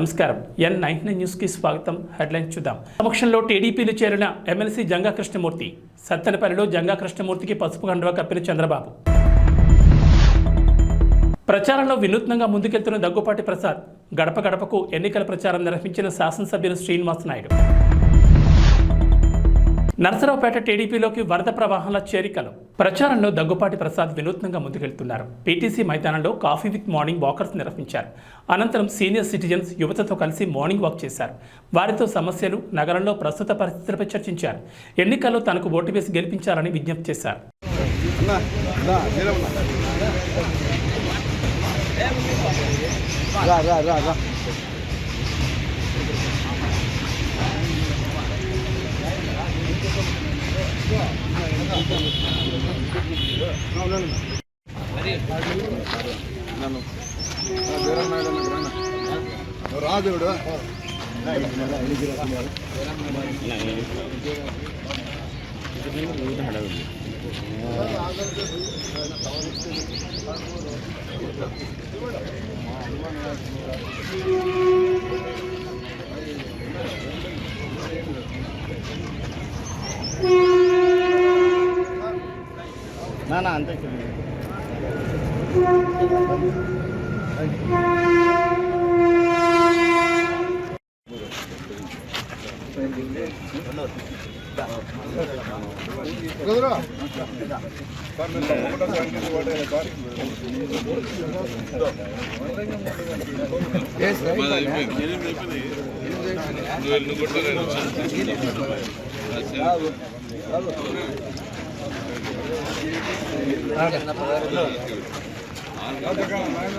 నమస్కారం N99 news కి స్వాగతం. హెడ్లైన్స్ చూద్దాం. సమక్షంలో టీడీపీలో చేరిన ఎమ్మెల్సీ జంగా కృష్ణమూర్తి. సత్తెనపల్లిలో జంగా కృష్ణమూర్తికి పసుపు కండువా కప్పిన చంద్రబాబు. ప్రచారంలో వినూత్నంగా ముందుకెళ్తున్న దగ్గుపాటి ప్రసాద్. గడప గడపకు ఎన్నికల ప్రచారం నిర్వహించిన శాసనసభ్యులు శ్రీనివాస్ నాయుడు. నరసరావుపేట టీడీపీలోకి వరద ప్రవాహంలో చేరికలు. ప్రచారంలో దగ్గుపాటి ప్రసాద్ వినూత్నంగా ముందుకెళ్తున్నారు. పీటీసీ మైదానంలో కాఫీ విత్ మార్నింగ్ వాకర్స్ నిర్వహించారు. అనంతరం సీనియర్ సిటిజన్స్ యువతతో కలిసి మార్నింగ్ వాక్ చేశారు. వారితో సమస్యలు, నగరంలో ప్రస్తుత పరిస్థితులపై చర్చించారు. ఎన్నికల్లో తనకు ఓటు వేసి గెలిపించాలని విజ్ఞప్తి చేశారు. రాజుడు నా అంతే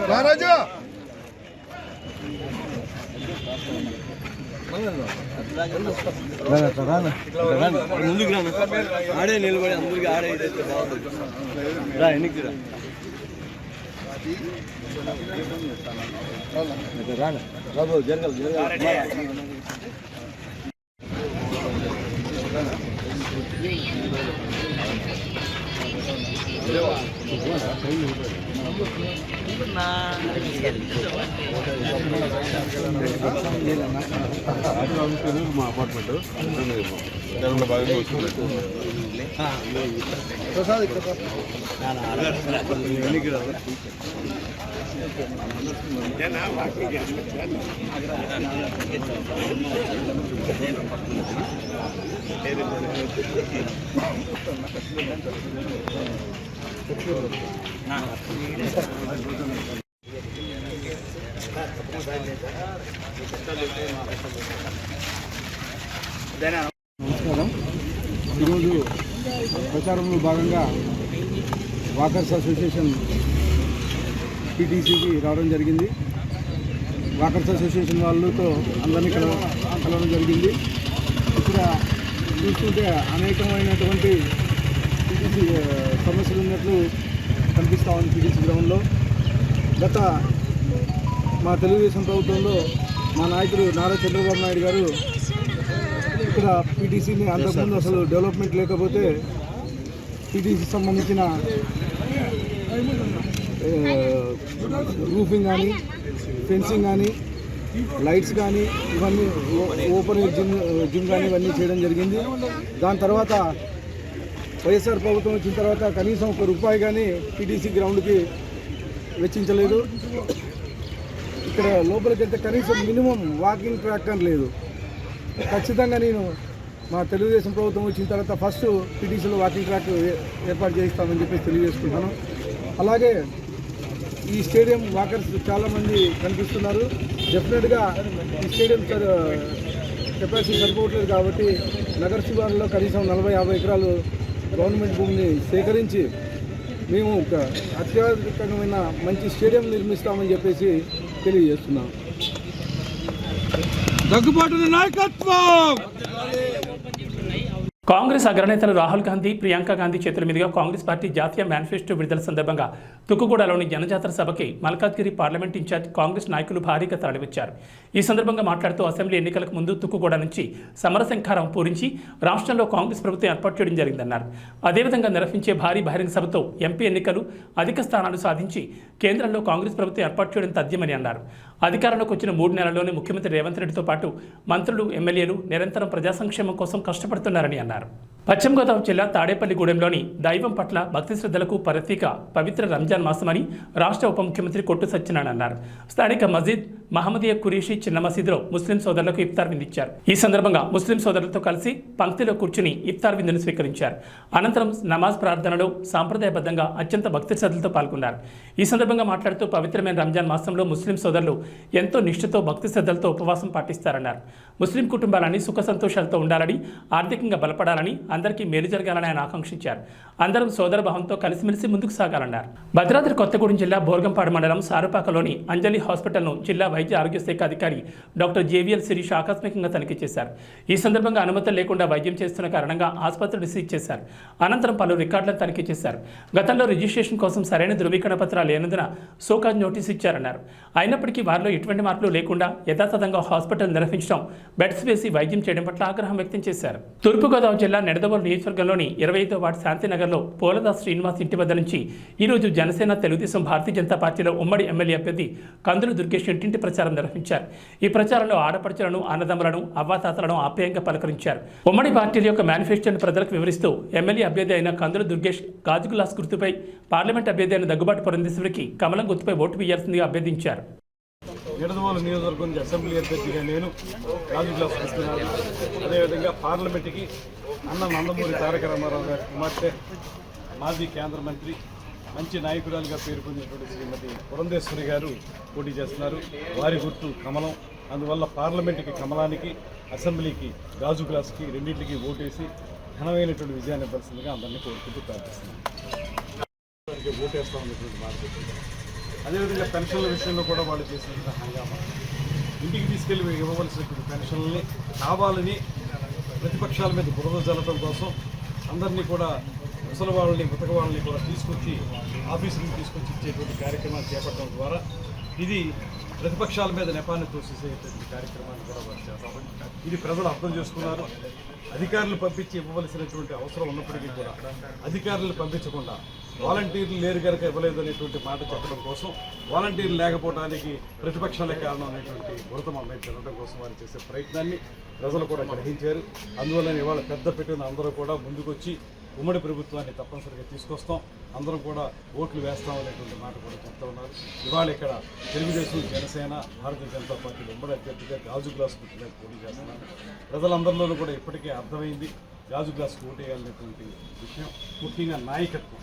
రాజు ముందుకు రాను ఆడే నిలబడి అందరికి ఆడే ఇదైతే బాగుంటుంది. రా ఎన్నికి రాబో జరగాలి మా అపార్ట్మెంట్ దానిలో బాగా నమస్కారం. ఈరోజు ప్రచారంలో భాగంగా వాకర్స్ అసోసియేషన్ పీటీసీకి రావడం జరిగింది. వాకర్స్ అసోసియేషన్ వాళ్ళతో అందరినీ కలవడం జరిగింది. ఇక్కడ చూస్తుంటే అనేకమైనటువంటి పీటీసీ సమస్యలు ఉన్నట్లు కనిపిస్తూ ఉంది. పీటీసీ గ్రౌండ్లో గత మా తెలుగుదేశం ప్రభుత్వంలో మా నాయకుడు నారా చంద్రబాబు నాయుడు గారు ఇక్కడ పీటీసీని అంతకుముందు అసలు డెవలప్మెంట్ లేకపోతే పీటీసీకి సంబంధించిన రూఫింగ్ కానీ, ఫెన్సింగ్ కానీ, లైట్స్ కానీ, ఇవన్నీ ఓపెన్ జిమ్ కానీ ఇవన్నీ చేయడం జరిగింది. దాని తర్వాత వైఎస్ఆర్ ప్రభుత్వం వచ్చిన తర్వాత కనీసం ₹1 కానీ పీటీసీ గ్రౌండ్కి వెచ్చించలేదు. ఇక్కడ లోపలికి వెళ్తే కనీసం మినిమం వాకింగ్ ట్రాక్ అని లేదు. ఖచ్చితంగా నేను మా తెలుగుదేశం ప్రభుత్వం వచ్చిన తర్వాత ఫస్ట్ పీటీసీలో వాకింగ్ ట్రాక్ ఏర్పాటు చేయిస్తామని చెప్పి తెలియజేసుకుంటాను. అలాగే ఈ స్టేడియం వాకర్స్ చాలామంది కనిపిస్తున్నారు. డెఫినెట్గా ఈ స్టేడియం కెపాసిటీ సరిపోవట్లేదు కాబట్టి నగర శివారులో కనీసం 40-50 ఎకరాలు గవర్నమెంట్ భూమిని సేకరించి మేము అత్యాధునికమైన మంచి స్టేడియం నిర్మిస్తామని చెప్పేసి తెలియజేస్తున్నాం. దగ్గుబాటి నాయకత్వం. కాంగ్రెస్ అగ్రనేతలు రాహుల్ గాంధీ, ప్రియాంక గాంధీ చేతుల మీదుగా కాంగ్రెస్ పార్టీ జాతీయ మేనిఫెస్టో విడుదల సందర్భంగా తుక్కుగూడలోని జనజాతర సభకి మల్కాజ్గిరి పార్లమెంట్ ఇన్ఛార్జ్ కాంగ్రెస్ నాయకులు భారీగా తరలివచ్చారు. ఈ సందర్భంగా మాట్లాడుతూ అసెంబ్లీ ఎన్నికలకు ముందు తుక్కుగూడ నుంచి సమరశంఖారం పూరించి రాష్ట్రంలో కాంగ్రెస్ ప్రభుత్వం ఏర్పాటు చేయడం జరిగిందన్నారు. అదేవిధంగా నిర్వహించే భారీ బహిరంగ సభతో ఎంపీ ఎన్నికలు అధిక స్థానాలు సాధించి కేంద్రంలో కాంగ్రెస్ ప్రభుత్వం ఏర్పాటు చేయడం తథ్యమని అన్నారు. అధికారంలోకి వచ్చిన 3 నెలల్లోనే ముఖ్యమంత్రి రేవంత్ రెడ్డితో పాటు మంత్రులు, ఎమ్మెల్యేలు నిరంతరం ప్రజా సంక్షేమం కోసం కష్టపడుతున్నారని అన్నారు. పశ్చిమ గోదావరి జిల్లా తాడేపల్లిగూడెంలోని దైవం పట్ల భక్తి శ్రద్ధలకు ప్రతీక పవిత్ర రంజాన్ మాసమని రాష్ట్ర ఉప ముఖ్యమంత్రి కొట్టు సత్యనారాయణ అన్నారు. స్థానిక మస్జిద్ మహమ్మదీయ కురీషి చిన్న మసీదులో ముస్లిం సోదరులకు ఇఫ్తార్ విందిచ్చారు. ఈ సందర్భంగా ముస్లిం సోదరులతో కలిసి పంక్తిలో కూర్చుని ఇఫ్తార్ విందును స్వీకరించారు. అనంతరం నమాజ్ ప్రార్థనలో సాంప్రదాయబద్ధంగా అత్యంత భక్తి శ్రద్ధలతో పాల్గొన్నారు. ఈ సందర్భంగా మాట్లాడుతూ పవిత్రమైన రంజాన్ మాసంలో ముస్లిం సోదరులు ఎంతో నిష్ఠతో భక్తి శ్రద్ధలతో ఉపవాసం పాటిస్తారన్నారు. ముస్లిం కుటుంబాలని సుఖ సంతోషాలతో ఉండాలని, ఆర్థికంగా బలపడాలని, అందరికీ మేలు జరగాలని ఆయన ఆకాంక్షించారు. అందరం సోదర భావంతో కలిసిమెలిసి ముందుకు సాగాలన్నారు. భద్రాద్రి కొత్తగూడెం జిల్లా బోర్గంపాడు మండలం సారుపాకలోని అంజలి హాస్పిటల్ను జిల్లా వైద్య ఆరోగ్య శాఖ అధికారి డాక్టర్ జేవీఎల్ శిరీష్ ఆకస్మికంగా తనిఖీ చేశారు. ఈ సందర్భంగా అనుమతులు లేకుండా వైద్యం చేస్తున్న కారణంగా ఆసుపత్రిని సీజ్ చేశారు. అనంతరం పలు రికార్డులను తనిఖీ చేశారు. గతంలో రిజిస్ట్రేషన్ కోసం సరైన ధృవీకరణ పత్రాలు లేనందున సోకాజ్ నోటీసు ఇచ్చారన్నారు. అయినప్పటికీ వారిలో ఎటువంటి మార్పులు లేకుండా యథాతథంగా హాస్పిటల్ నిర్వహించడం, బెడ్స్ వేసి వైద్యం చేయడం పట్ల ఆగ్రహం వ్యక్తం చేశారు. తూర్పుగోదావరి జిల్లా నిడదవోలు నియోజకవర్గంలోని 25వ వార్డు శాంతినగర్లో పోలదాస్ శ్రీనివాస్ ఇంటి వద్ద నుంచి ఈరోజు జనసేన, తెలుగుదేశం, భారతీయ జనతా పార్టీలో ఉమ్మడి ఎమ్మెల్యే అభ్యర్థి కందులు దుర్గేష్ ఇంటింటి ప్రచారం నిర్వహించారు. ఈ ప్రచారంలో ఆడపడుచులను, అన్నదమ్ములను, అవ్వాతాతలను ఆప్యాయంగా పలకరించారు. ఉమ్మడి పార్టీల యొక్క మేనిఫెస్టోను ప్రజలకు వివరిస్తూ ఎమ్మెల్యే అభ్యర్థి అయిన కందులు దుర్గేష్ గాజు గ్లాస్ గుర్తుపై, పార్లమెంట్ అభ్యర్థి అయిన దగ్గుబాటి పురంధేశ్వరికి కమలం గుర్తుపై ఓటు వేయాల్సిందిగా అభ్యర్థించారు. నిడదవోలు నియోజకవర్గం నుంచి అసెంబ్లీ అభ్యర్థిగా నేను గాజు గ్లాస్ ఇస్తున్నాను. అదేవిధంగా పార్లమెంటుకి నందమూరి తారక రామారావు గారి కుమార్తె, మాజీ కేంద్ర మంత్రి, మంచి నాయకురాలుగా పేరు పొందినటువంటి శ్రీమతి పురంధేశ్వరి గారు పోటీ చేస్తున్నారు. వారి గుర్తు కమలం. అందువల్ల పార్లమెంటుకి కమలానికి, అసెంబ్లీకి గాజు గ్లాస్కి రెండింటికి ఓటేసి ఘనమైనటువంటి విజయాన్ని ఇవ్వాల్సిందిగా అందరినీ కోరుకుంటూ ప్రార్థిస్తున్నాను. ఓటేస్తా ఉన్నటువంటి మాట. అదేవిధంగా పెన్షన్ల విషయంలో కూడా వాళ్ళు చేసినటువంటి హంగామా, ఇంటికి తీసుకెళ్లి ఇవ్వవలసినటువంటి పెన్షన్లని కావాలని ప్రతిపక్షాల మీద బురద జల్లడం కోసం అందరినీ కూడా ముసలి వాళ్ళని, ముతక వాళ్ళని కూడా తీసుకొచ్చి ఆఫీసులకు తీసుకొచ్చి ఇచ్చేటువంటి కార్యక్రమాలు చేపట్టడం ద్వారా ఇది ప్రతిపక్షాల మీద నెపాన్ని తోసేసేటువంటి కార్యక్రమాన్ని కూడా వాళ్ళు చేస్తాం. ఇది ప్రజలు అర్థం చేసుకున్నారు. అధికారులు పంపించి ఇవ్వవలసినటువంటి అవసరం ఉన్నప్పటికీ కూడా అధికారులు పంపించకుండా వాలంటీర్లు లేరు కనుక ఇవ్వలేదు అనేటువంటి మాట చెప్పడం కోసం, వాలంటీర్లు లేకపోవడానికి ప్రతిపక్షాలే కారణం అనేటువంటి గురతం అమ్మాయి తినడం కోసం వారు చేసే ప్రయత్నాన్ని ప్రజలు కూడా గ్రహించారు. అందువల్ల ఇవాళ పెద్ద పెట్టిన అందరూ కూడా ముందుకొచ్చి ఉమ్మడి ప్రభుత్వాన్ని తప్పనిసరిగా తీసుకొస్తాం, అందరం కూడా ఓట్లు వేస్తాం అనేటువంటి మాట కూడా చెప్తా ఉన్నారు. ఇవాళ ఇక్కడ తెలుగుదేశం, జనసేన, భారతీయ జనతా పార్టీ ఉమ్మడి అభ్యర్థిగా గాజు గ్లాస్ గుర్తుగా పోటీ చేస్తున్నారు. ప్రజలందరిలోనూ కూడా ఇప్పటికే అర్థమైంది గాజు గ్లాస్ ఓటేయాలనేటువంటి విషయం. ముఖ్యంగా నాయకత్వం,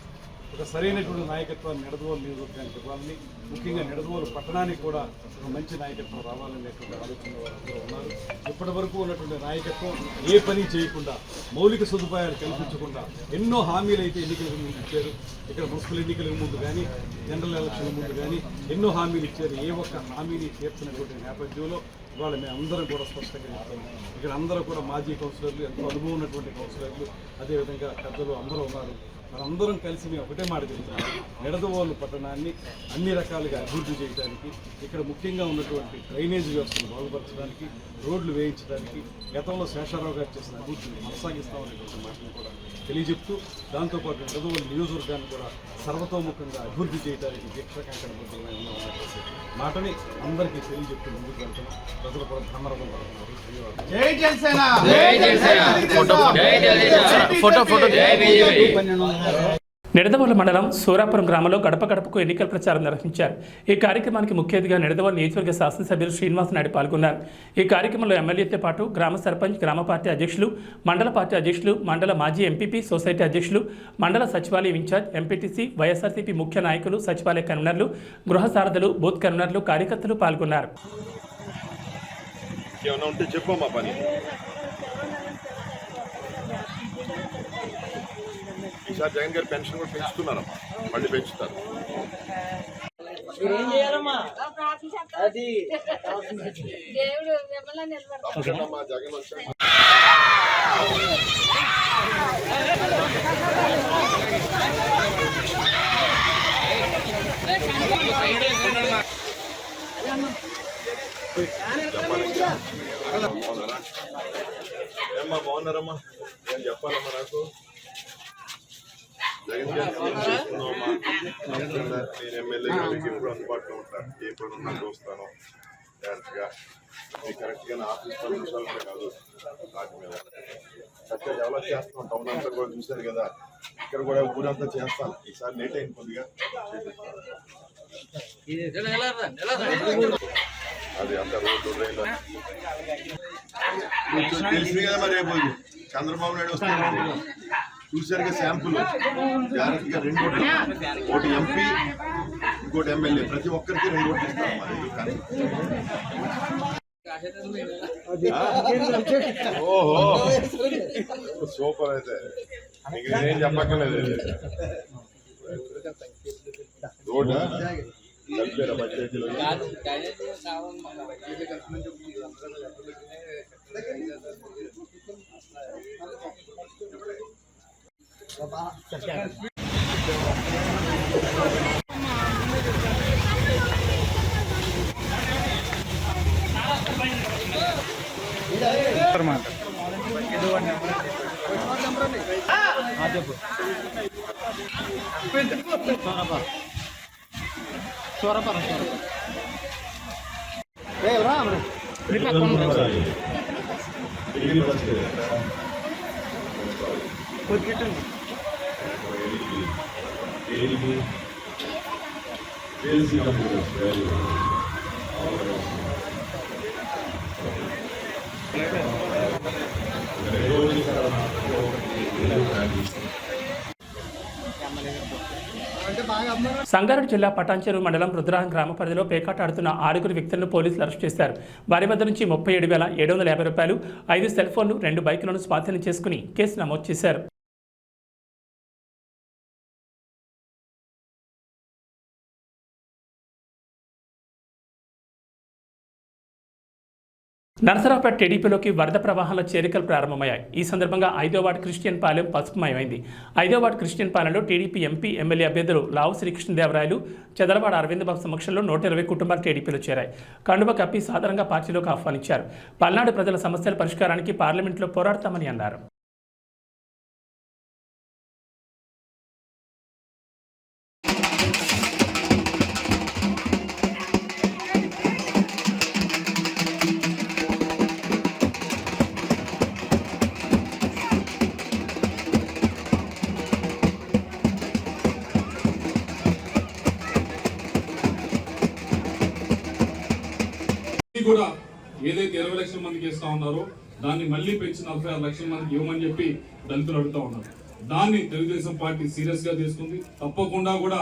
ఒక సరైనటువంటి నాయకత్వాన్ని నిడదవోలు నియోజకవర్గానికి ఇవ్వాలని, ముఖ్యంగా నిడదవోలు పట్టణానికి కూడా ఒక మంచి నాయకత్వం రావాలనేటువంటి ఆలోచన వారందరూ ఉన్నారు. ఇప్పటి వరకు ఉన్నటువంటి నాయకత్వం ఏ పని చేయకుండా, మౌలిక సదుపాయాలు కల్పించకుండా ఎన్నో హామీలు అయితే ఎన్నికలకు ముందు ఇచ్చారు. ఇక్కడ మున్సిపల్ ఎన్నికలకు ముందు కానీ, జనరల్ ఎలక్షన్ ముందు కానీ ఎన్నో హామీలు ఇచ్చారు. ఏ ఒక్క హామీని తీర్చినటువంటి నేపథ్యంలో ఇవాళ మేము అందరం కూడా స్పష్టంగా చెప్తాము. ఇక్కడ అందరూ కూడా మాజీ కౌన్సిలర్లు, ఎంతో అనుభవం ఉన్నటువంటి కౌన్సిలర్లు, అదేవిధంగా పెద్దలు అందరూ ఉన్నారు. మనందరం కలిసి మేము ఒకటే మాట చెప్తున్నాం, నిడదవోలు పట్టణాన్ని అన్ని రకాలుగా అభివృద్ధి చేయడానికి, ఇక్కడ ముఖ్యంగా ఉన్నటువంటి డ్రైనేజ్ వ్యవస్థను బాగుపరచడానికి, రోడ్లు వేయించడానికి, గతంలో శేషారావు గారు చేసిన అభివృద్ధిని కొనసాగిస్తామనేటువంటి మాటను కూడా తెలియజెప్తూ, దాంతోపాటు నిడదవోలు నియోజకవర్గాన్ని కూడా సర్వతోముఖంగా అభివృద్ధి చేయడానికి దీక్షాకాంక్షణ బుద్ధులమై ఉన్నామనేటువంటి మాటని అందరికీ తెలియజెప్తూ ముందుకు వెళ్తున్నాం. ప్రజలు కూడా ధన్యవాదాలు పడుతున్నారు. ధన్యవాదాలు. నిడదవోలు మండలం సూరాపురం గ్రామంలో గడప గడపకు ఎన్నికల ప్రచారం నిర్వహించారు. ఈ కార్యక్రమానికి ముఖ్య అతిథిగా నిడదవోలు నియోజకవర్గ శాసనసభ్యులు శ్రీనివాస్ నాయుడు పాల్గొన్నారు. ఈ కార్యక్రమంలో ఎమ్మెల్యేతో పాటు గ్రామ సర్పంచ్, గ్రామ పార్టీ అధ్యక్షులు, మండల పార్టీ అధ్యక్షులు, మండల మాజీ ఎంపీపీ, సొసైటీ అధ్యక్షులు, మండల సచివాలయం ఇన్ఛార్జ్, ఎంపీటీసీ, వైఎస్ఆర్సీపీ ముఖ్య నాయకులు, సచివాలయ కన్వీనర్లు, గృహ సారథులు, బూత్ కన్వీనర్లు, కార్యకర్తలు పాల్గొన్నారు. ఈసారి జగన్ గారు పెన్షన్ కూడా పెంచుతున్నారమ్మా, మళ్ళీ పెంచుతారు. జగన్ వచ్చారు. ఏమ్మా బాగున్నారమ్మా? నేను చెప్పాలమ్మా, నాకు జగన్ గారు ఏం చేస్తున్నామమ్మా? నేను ఎమ్మెల్యే గారికి ఎప్పుడు అందుబాటులో ఉంటాను, ఏ పనున్నా చూస్తాను. డైరెక్ట్గా మీకు కరెక్ట్గా ఆఫీస్ 10 నిమిషాలు కూడా కాదు వాటి మీద చక్కగా డెవలప్ చేస్తాం. టౌన్ అంతా కూడా చూశారు కదా, ఇక్కడ కూడా ఊరంతా చేస్తాం. ఈసారి లేట్ అయింది కొద్దిగా, అది అంత రోడ్డు రైలు తెలిసింది కదా. మరి రేపు చంద్రబాబు నాయుడు వస్తారు, చూసారుగా శాంపుల్. జాగ్రత్తగా 2 ఓట్లు, ఒకటి ఎంపీ ఇంకోటి ఎమ్మెల్యే, ప్రతి ఒక్కరికి 2 ఓట్లు ఇస్తాం. మరి ఓహో సూపర్, అయితే నేనేం చెప్పక్కర్లేదు. రోడ్డు కలిపారా పంచాయతీలో? సంగారెడ్డి జిల్లా పటాన్చెరు మండలం రుద్రారం గ్రామ పరిధిలో పేకాట ఆడుతున్న 6 వ్యక్తులను పోలీసులు అరెస్ట్ చేశారు. వారి వద్ద నుంచి 37,750 రూపాయలు, 5 సెల్ ఫోన్లు, 2 బైకులను స్వాధీనం చేసుకుని కేసు నమోదు చేశారు. నరసరావుపేట టీడీపీలోకి వరద ప్రవాహాల చేరికలు ప్రారంభమయ్యాయి. ఈ సందర్భంగా 5వ వార్డు క్రిస్టియన్ పాలెం పసుపుమయమైంది. 5వ వార్డు క్రిస్టియన్ పాలెంలో టీడీపీ ఎంపీ, ఎమ్మెల్యే అభ్యర్థులు లావు శ్రీకృష్ణదేవరాయలు, చదలవాడ అరవింద్ బాబు సమక్షంలో 120 కుటుంబాలు టీడీపీలో చేరాయి. కండువ కప్పి సాధారణంగా పార్టీలోకి ఆహ్వానించారు. పల్నాడు ప్రజల సమస్యల పరిష్కారానికి పార్లమెంట్లో పోరాడతామని అన్నారు. కూడా ఏదైతే 20 లక్షల మందికి ఇస్తా ఉన్నారో దాన్ని మళ్ళీ పెంచి 46 లక్షల మందికి ఇవ్వమని చెప్పి దళితులు అడుగుతా ఉన్నారు. దాన్ని తెలుగుదేశం పార్టీ సీరియస్ గా తీసుకుంది. తప్పకుండా కూడా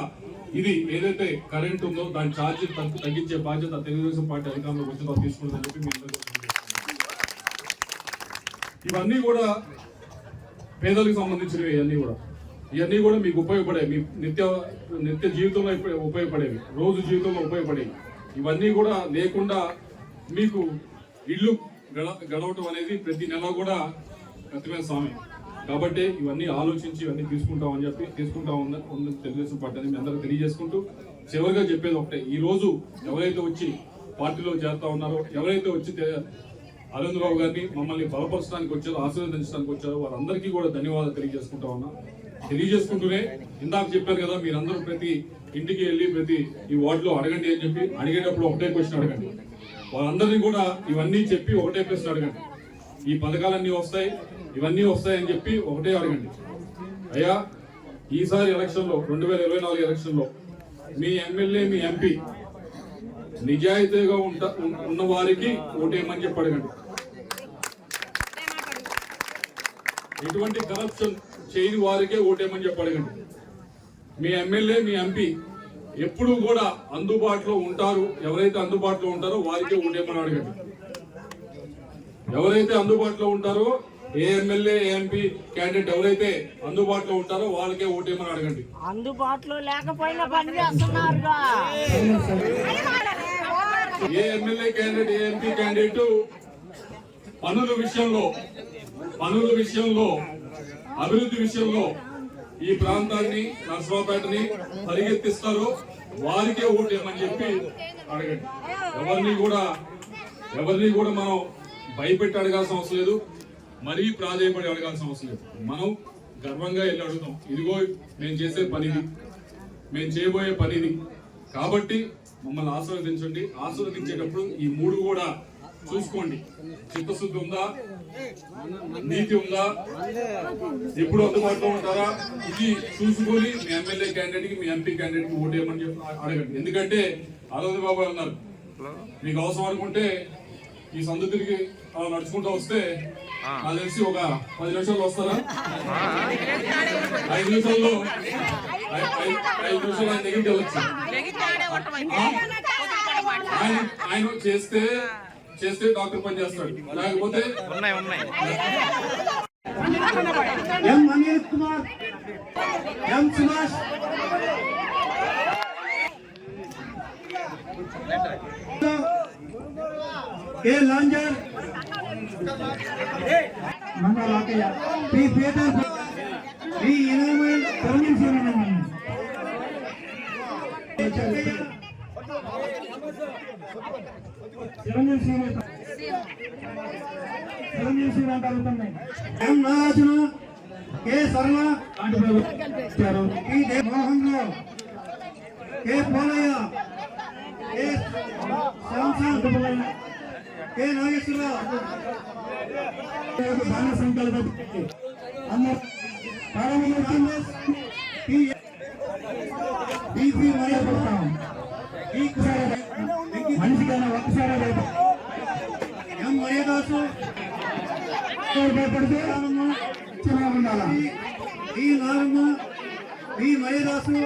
ఇది ఏదైతే కరెంట్ ఉందో దాని ఛార్జీ తగ్గించే బాధ్యత తెలుగుదేశం పార్టీ అధికారంలోకి వచ్చిన తర్వాత తీసుకుంటుందని చెప్పి మీ ఇవన్నీ కూడా పేదలకు సంబంధించినవి. ఇవన్నీ కూడా మీకు ఉపయోగపడేవి, మీ నిత్య జీవితంలో ఉపయోగపడేవి, రోజు జీవితంలో ఉపయోగపడేవి. ఇవన్నీ కూడా లేకుండా మీకు ఇల్లు గడవటం అనేది ప్రతి నెల కూడా కష్టమైన సమయం. కాబట్టి ఇవన్నీ ఆలోచించి ఇవన్నీ తీసుకుంటా ఉన్న తెలుగుదేశం పార్టీ అని మీ అందరూ తెలియజేసుకుంటూ చివరిగా చెప్పేది ఒకటే, ఈ రోజు ఎవరైతే వచ్చి పార్టీలో చేరుతా ఉన్నారో, ఎవరైతే వచ్చి అరవింద్ బాబు గారిని మమ్మల్ని బలపరచడానికి వచ్చారో, ఆశీర్వదించడానికి వచ్చారో వారందరికీ కూడా ధన్యవాదాలు తెలియజేసుకుంటూనే ఇందాక చెప్పారు కదా, మీరందరూ ప్రతి ఇంటికి వెళ్ళి ప్రతి ఈ వార్డులో అడగండి అని చెప్పి, అడిగేటప్పుడు ఒకటే క్వశ్చన్ అడగండి. వాళ్ళందరినీ కూడా ఇవన్నీ చెప్పి ఒకటే ప్రశ్న అడగండి. ఈ పథకాలన్నీ వస్తాయి, ఇవన్నీ వస్తాయని చెప్పి ఒకటే అడగండి. అయ్యా, ఈసారి ఎలక్షన్లో 2024 ఎలక్షన్లో మీ ఎమ్మెల్యే, మీ ఎంపీ నిజాయితీగా ఉన్న వారికి ఓటేయమని చెప్పి అడగండి. ఎటువంటి కరప్షన్ చేయని వారికే ఓటేయమని చెప్పి అడగండి. మీ ఎమ్మెల్యే, మీ ఎంపీ ఎప్పుడు కూడా అందుబాటులో ఉంటారు, ఎవరైతే అందుబాటులో ఉంటారో వారికే ఓటేయమని అడగండి. ఎవరైతే అందుబాటులో ఉంటారో, ఏ ఎమ్మెల్యే, ఎంపీ క్యాండిడేట్ ఎవరైతే అందుబాటులో ఉంటారో వాళ్ళకే ఓటేయమని అడగండి. అందుబాటులో లేకపోయినా పని చేస్తున్నారుగా. ఏ ఎమ్మెల్యే క్యాండిడేట్, ఏ ఎంపీ క్యాండిడేట్ పనుల విషయంలో, అభివృద్ధి విషయంలో ఈ ప్రాంతాన్ని, నర్సరావుపేటని పరిగెత్తిస్తారో వారికే ఓటేయమని చెప్పి అడగండి. ఎవరిని కూడా మనం భయపెట్టి అడగాల్సిన అవసరం లేదు, మరీ ప్రాధాన్యపడి అడగాల్సిన అవసరం లేదు. మనం గర్వంగా వెళ్ళి అడుగుతాం, ఇదిగో మేము చేసే పనిది, మేము చేయబోయే పనిది. కాబట్టి మమ్మల్ని ఆశీర్వదించండి. ఆశీర్వదించేటప్పుడు ఈ 3 కూడా చూసుకోండి. చిత్తశుద్ధి ఉందా, నీతి ఉందా, ఎప్పుడు అందుబాటులో ఉంటారా, ఇది చూసుకొని మీ ఎమ్మెల్యే క్యాండిడేట్ కి మీ ఎంపీ క్యాండిడేట్ కి ఓటేయమని చెప్పి అడగండి. ఎందుకంటే ఆనంద్ బాబు అన్నారు, మీకు అవసరం అనుకుంటే ఈ సందు తిరిగి అలా నడుచుకుంటూ వస్తే నాకు తెలిసి ఒక 10 నిమిషాలు వస్తారా? 5 నిమిషాల్లో 5 నిమిషాలు ఆయన దగ్గరికి వెళ్ళొచ్చు. ఆయన చేస్తే డాక్టర్ పని చేస్తాడు, లేకపోతే M Anil Kumar, M Subhash, K Lanjar, Mangalakayya, P Peter, P Inamal, Tarun Sriram, Chiranjeevi Sriram కలుగుతున్నాయి. M Nagarjuna, K Sharma, P Mohan Rao, K Polayya, K Shyamsad, K Nageswararao, బాణ సంకల్ప మనిషికైనా ఒక్కసారి ఎం మర్యాదాసు భయపడితే ఉండాల. ఈ నాగమ్మ, ఈ మర్యాదాసు,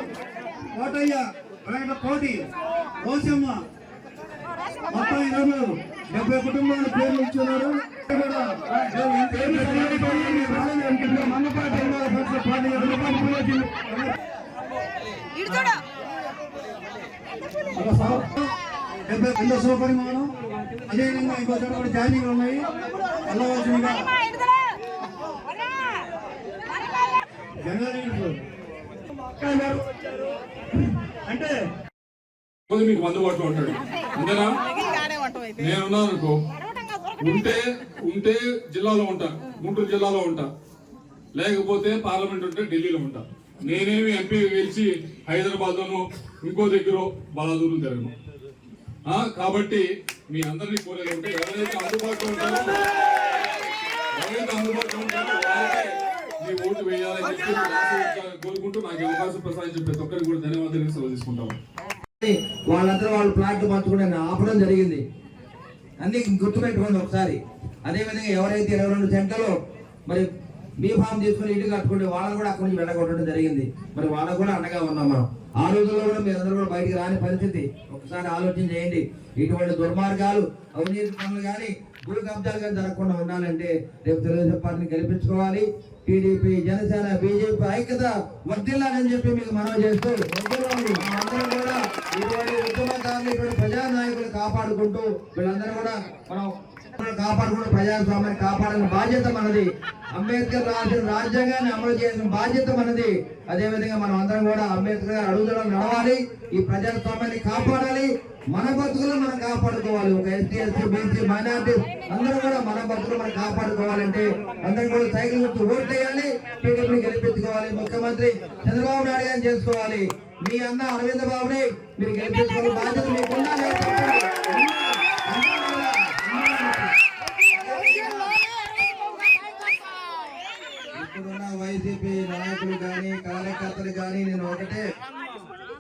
కోటయ్య, కోటి, కోసమ్మ, మొత్తం ఈరోజు 70 కుటుంబాల పేర్లు ఇచ్చున్నారు. సౌపరిమాణం అదేవిధంగా ఇంకో చోట కూడా జాయినింగ్ ఉన్నాయి. వెళ్ళవలసిందిగా అంటే మీకు అందుబాటులో ఉంటాడు. అంతేనా? నేనున్నాను అనుకో, ఉంటే జిల్లాలో ఉంటా, గుంటూరు జిల్లాలో ఉంటా, లేకపోతే పార్లమెంట్ ఉంటే ఢిల్లీలో ఉంటా. నేనేమి ఎంపీ గెలిచి హైదరాబాద్ లోనో ఇంకో దగ్గర బలాదూరం తిరగను. కాబట్టి మీ అందరినీ కోరేది ఉంటే ఎవరైతే అందుబాటులో ఉంటారో వాళ్ళకే మీ ఓటు వేయాలని చెప్పి కోరుకుంటూ నాకు అవకాశం ప్రసాదించిన ప్రతి ఒక్కరికి కూడా ధన్యవాదాలు సెలవు తీసుకుంటాము. వాళ్ళందరూ వాళ్ళు ప్లాట్లు పంచుకోవడానికి ఆపడం జరిగింది. అన్ని గుర్తుపెట్టుకోండి ఒకసారి. అదేవిధంగా ఎవరైతే 22 సెంట్లలో మరి బీ ఫామ్ తీసుకుని ఇల్లు కట్టుకుంటే వాళ్ళని కూడా అక్కడి నుంచి వెళ్ళగొట్టడం జరిగింది. మరి వాళ్ళకు కూడా అండగా ఉన్నాం మనం. ఆ రోజుల్లో కూడా మీరందరూ కూడా బయటికి రాని పరిస్థితి. ఒకసారి ఆలోచన చేయండి. ఇటువంటి దుర్మార్గాలు, అవినీతి పనులు కానీ, భూ కబ్జాలు కానీ జరగకుండా ఉండాలంటే రేపు తెలుగుదేశం పార్టీని గెలిపించుకోవాలి. టీడీపీ, జనసేన, బీజేపీ ఐక్యత వర్ధిల్లాలని చెప్పి మీకు మనవి చేస్తూ అందరూ కూడా ఇటువంటి ఉద్యమకారులు, ఇటువంటి ప్రజానాయకులు కాపాడుకుంటూ వీళ్ళందరూ కూడా మనం కాపాడుకుంటూ ప్రజాస్వామ్యాన్ని కాపాడాలని బాధ్యత మనది. అంబేద్కర్ రాసిన రాజ్యాంగాన్ని అమలు చేసిన బాధ్యత మనది. అదేవిధంగా మనం అందరం కూడా అంబేద్కర్ గారు అడుగుదల నడవాలి, ఈ ప్రజాస్వామ్యాన్ని కాపాడాలి, మన బతుకులు మనం కాపాడుకోవాలి. ఒక ఎస్టీ, ఎస్సీ, బీసీ, మైనారిటీ అందరూ కూడా మన బతుకులు మనం కాపాడుకోవాలంటే అందరం కూడా సైకిల్ గుర్తు ఓటు వేయాలి, టీడీపీని గెలిపించుకోవాలి. ముఖ్యమంత్రి చంద్రబాబు నాయుడు గారిని చేసుకోవాలి. మీ అన్న అరవింద్ బాబుని మీరు గెలిపించుకోవాలి. బాధ్యత మీకున్నా. ఇప్పుడున్న వైసీపీ నాయకులు కానీ, కార్యకర్తలు కానీ నేను ఒకటే